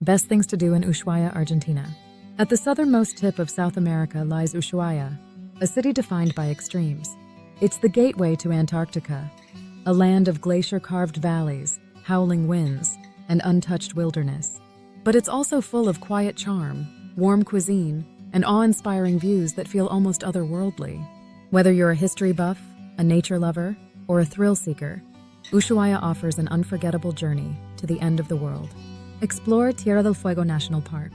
Best things to do in Ushuaia, Argentina. At the southernmost tip of South America lies Ushuaia, a city defined by extremes. It's the gateway to Antarctica, a land of glacier-carved valleys, howling winds, and untouched wilderness. But it's also full of quiet charm, warm cuisine, and awe-inspiring views that feel almost otherworldly. Whether you're a history buff, a nature lover, or a thrill seeker, Ushuaia offers an unforgettable journey to the end of the world. Explore Tierra del Fuego National Park.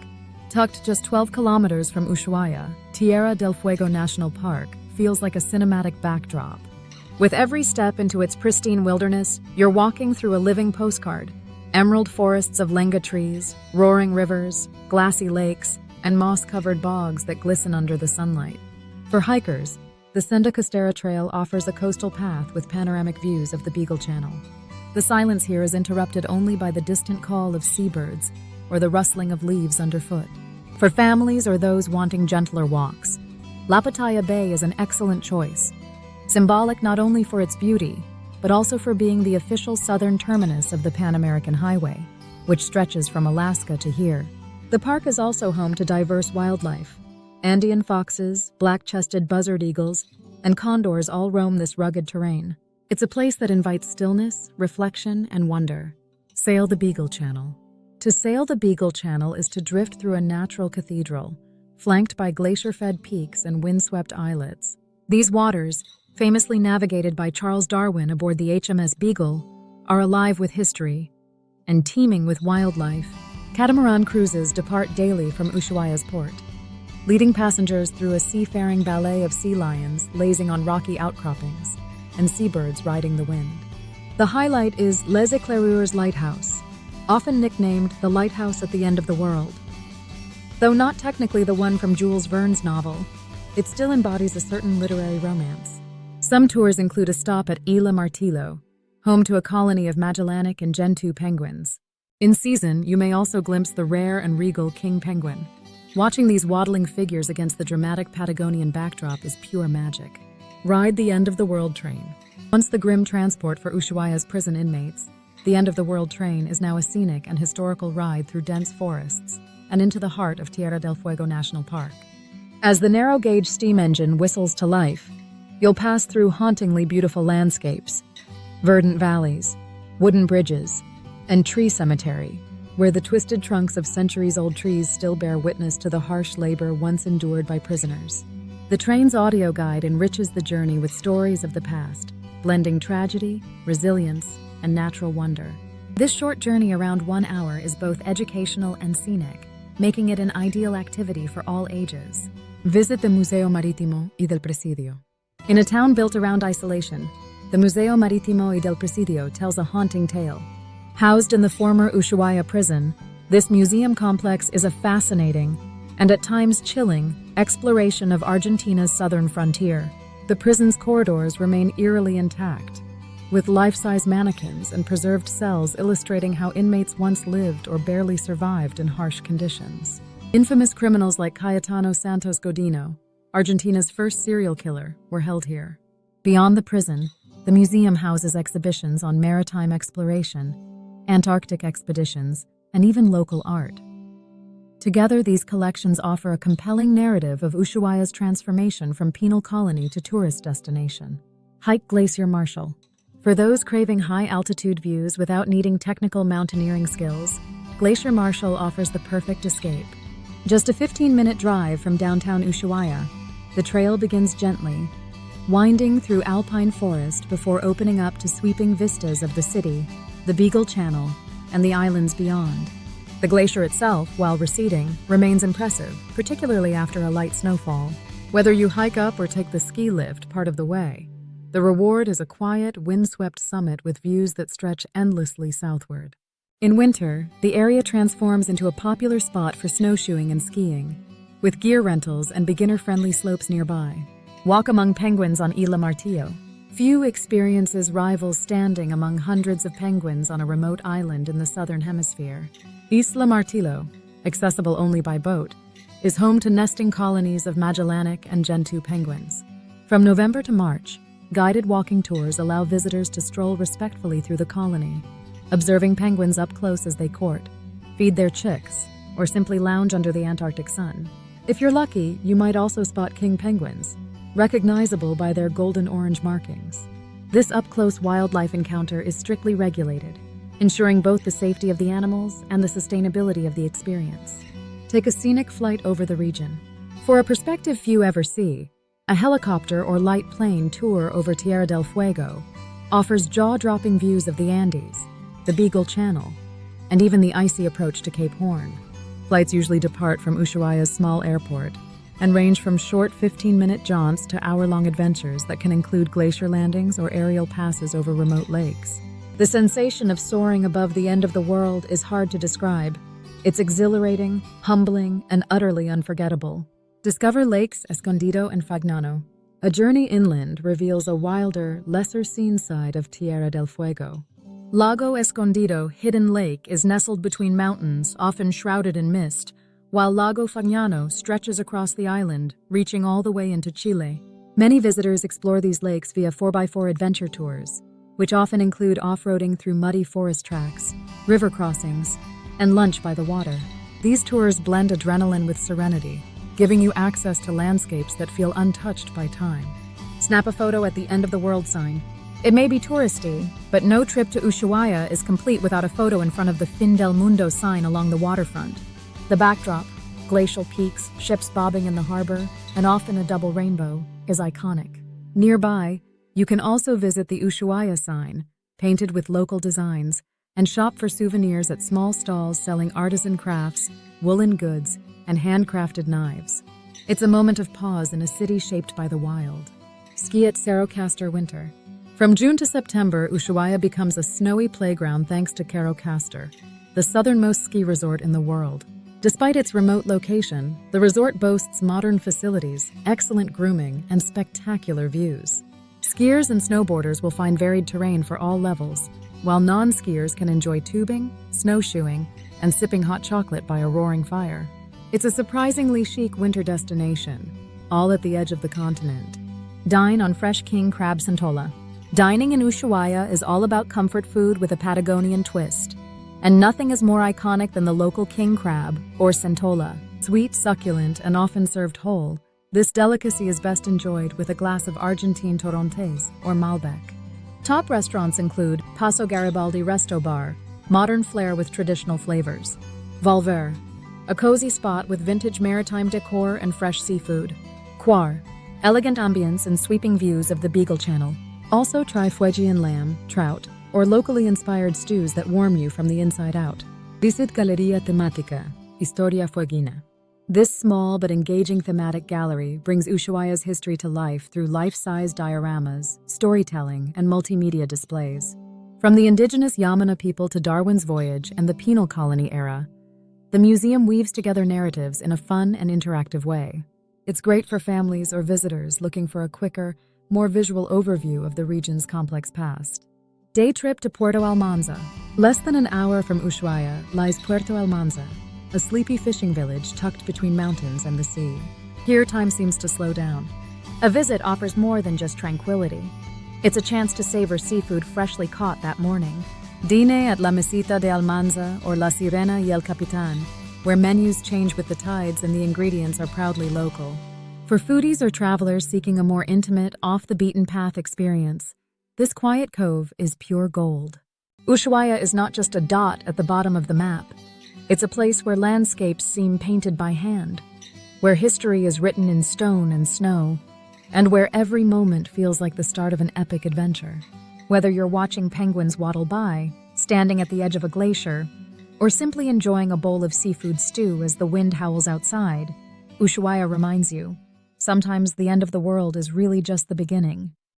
Tucked just 12 kilometers from Ushuaia, Tierra del Fuego National Park feels like a cinematic backdrop. With every step into its pristine wilderness, you're walking through a living postcard. Emerald forests of lenga trees, roaring rivers, glassy lakes, and moss-covered bogs that glisten under the sunlight. For hikers, the Senda Costera Trail offers a coastal path with panoramic views of the Beagle Channel. The silence here is interrupted only by the distant call of seabirds or the rustling of leaves underfoot. For families or those wanting gentler walks, La Pataya Bay is an excellent choice, symbolic not only for its beauty, but also for being the official southern terminus of the Pan-American Highway, which stretches from Alaska to here. The park is also home to diverse wildlife. Andean foxes, black-chested buzzard eagles, and condors all roam this rugged terrain. It's a place that invites stillness, reflection, and wonder. Sail the Beagle Channel. To sail the Beagle Channel is to drift through a natural cathedral, flanked by glacier-fed peaks and windswept islets. These waters, famously navigated by Charles Darwin aboard the HMS Beagle, are alive with history and teeming with wildlife. Catamaran cruises depart daily from Ushuaia's port, leading passengers through a seafaring ballet of sea lions lazing on rocky outcroppings and seabirds riding the wind. The highlight is Les Éclaireurs Lighthouse, often nicknamed the lighthouse at the end of the world. Though not technically the one from Jules Verne's novel, it still embodies a certain literary romance. Some tours include a stop at Isla Martillo, home to a colony of Magellanic and Gentoo penguins. In season, you may also glimpse the rare and regal king penguin. Watching these waddling figures against the dramatic Patagonian backdrop is pure magic. Ride the End of the World train. Once the grim transport for Ushuaia's prison inmates, the End of the World train is now a scenic and historical ride through dense forests and into the heart of Tierra del Fuego National Park. As the narrow-gauge steam engine whistles to life, you'll pass through hauntingly beautiful landscapes, verdant valleys, wooden bridges, and tree cemetery, where the twisted trunks of centuries-old trees still bear witness to the harsh labor once endured by prisoners. The train's audio guide enriches the journey with stories of the past, blending tragedy, resilience, and natural wonder. This short journey around 1 hour is both educational and scenic, making it an ideal activity for all ages. Visit the Museo Marítimo y del Presidio. In a town built around isolation, the Museo Marítimo y del Presidio tells a haunting tale. Housed in the former Ushuaia prison, this museum complex is a fascinating, and at times chilling, exploration of Argentina's southern frontier. The prison's corridors remain eerily intact, with life-size mannequins and preserved cells illustrating how inmates once lived or barely survived in harsh conditions. Infamous criminals like Cayetano Santos Godino, Argentina's first serial killer, were held here. Beyond the prison, the museum houses exhibitions on maritime exploration, Antarctic expeditions, and even local art. Together, these collections offer a compelling narrative of Ushuaia's transformation from penal colony to tourist destination. Hike Glacier Marshal. For those craving high-altitude views without needing technical mountaineering skills, Glacier Marshal offers the perfect escape. Just a 15-minute drive from downtown Ushuaia, the trail begins gently, winding through alpine forest before opening up to sweeping vistas of the city, the Beagle Channel, and the islands beyond. The glacier itself, while receding, remains impressive, particularly after a light snowfall. Whether you hike up or take the ski lift part of the way, the reward is a quiet, windswept summit with views that stretch endlessly southward. In winter, the area transforms into a popular spot for snowshoeing and skiing, with gear rentals and beginner-friendly slopes nearby. Walk among penguins on Isla Martillo. Few experiences rival standing among hundreds of penguins on a remote island in the southern hemisphere. Isla Martillo, accessible only by boat, is home to nesting colonies of Magellanic and Gentoo penguins. From November to March, guided walking tours allow visitors to stroll respectfully through the colony, observing penguins up close as they court, feed their chicks, or simply lounge under the Antarctic sun. If you're lucky, you might also spot king penguins, recognizable by their golden-orange markings. This up-close wildlife encounter is strictly regulated, ensuring both the safety of the animals and the sustainability of the experience. Take a scenic flight over the region. For a perspective few ever see, a helicopter or light plane tour over Tierra del Fuego offers jaw-dropping views of the Andes, the Beagle Channel, and even the icy approach to Cape Horn. Flights usually depart from Ushuaia's small airport and range from short 15-minute jaunts to hour-long adventures that can include glacier landings or aerial passes over remote lakes. The sensation of soaring above the end of the world is hard to describe. It's exhilarating, humbling, and utterly unforgettable. Discover Lakes Escondido and Fagnano. A journey inland reveals a wilder, lesser-seen side of Tierra del Fuego. Lago Escondido, Hidden Lake, is nestled between mountains, often shrouded in mist, while Lago Fagnano stretches across the island, reaching all the way into Chile. Many visitors explore these lakes via 4x4 adventure tours, which often include off-roading through muddy forest tracks, river crossings, and lunch by the water. These tours blend adrenaline with serenity, giving you access to landscapes that feel untouched by time. Snap a photo at the end of the world sign. It may be touristy, but no trip to Ushuaia is complete without a photo in front of the Fin del Mundo sign along the waterfront. The backdrop, glacial peaks, ships bobbing in the harbor, and often a double rainbow, is iconic. Nearby, you can also visit the Ushuaia sign, painted with local designs, and shop for souvenirs at small stalls selling artisan crafts, woolen goods, and handcrafted knives. It's a moment of pause in a city shaped by the wild. Ski at Cerro Castor Winter. From June to September, Ushuaia becomes a snowy playground thanks to Cerro Castor, the southernmost ski resort in the world. Despite its remote location, the resort boasts modern facilities, excellent grooming, and spectacular views. Skiers and snowboarders will find varied terrain for all levels, while non-skiers can enjoy tubing, snowshoeing, and sipping hot chocolate by a roaring fire. It's a surprisingly chic winter destination, all at the edge of the continent. Dine on fresh king crab centolla. Dining in Ushuaia is all about comfort food with a Patagonian twist. And nothing is more iconic than the local king crab, or centolla. Sweet, succulent, and often served whole, this delicacy is best enjoyed with a glass of Argentine Torrontés, or Malbec. Top restaurants include Paso Garibaldi Resto Bar, modern flair with traditional flavors. Volver, a cozy spot with vintage maritime decor and fresh seafood. Quar, elegant ambience and sweeping views of the Beagle Channel. Also try Fuegian lamb, trout, or locally inspired stews that warm you from the inside out. Visit Galería Temática, Historia Fueguina. This small but engaging thematic gallery brings Ushuaia's history to life through life-size dioramas, storytelling, and multimedia displays. From the indigenous Yamana people to Darwin's voyage and the penal colony era, the museum weaves together narratives in a fun and interactive way. It's great for families or visitors looking for a quicker, more visual overview of the region's complex past. Day trip to Puerto Almanza. Less than an hour from Ushuaia lies Puerto Almanza, a sleepy fishing village tucked between mountains and the sea. Here, time seems to slow down. A visit offers more than just tranquility. It's a chance to savor seafood freshly caught that morning. Dine at La Mesita de Almanza or La Sirena y el Capitán, where menus change with the tides and the ingredients are proudly local. For foodies or travelers seeking a more intimate, off-the-beaten-path experience, this quiet cove is pure gold. Ushuaia is not just a dot at the bottom of the map. It's a place where landscapes seem painted by hand, where history is written in stone and snow, and where every moment feels like the start of an epic adventure. Whether you're watching penguins waddle by, standing at the edge of a glacier, or simply enjoying a bowl of seafood stew as the wind howls outside, Ushuaia reminds you, sometimes the end of the world is really just the beginning.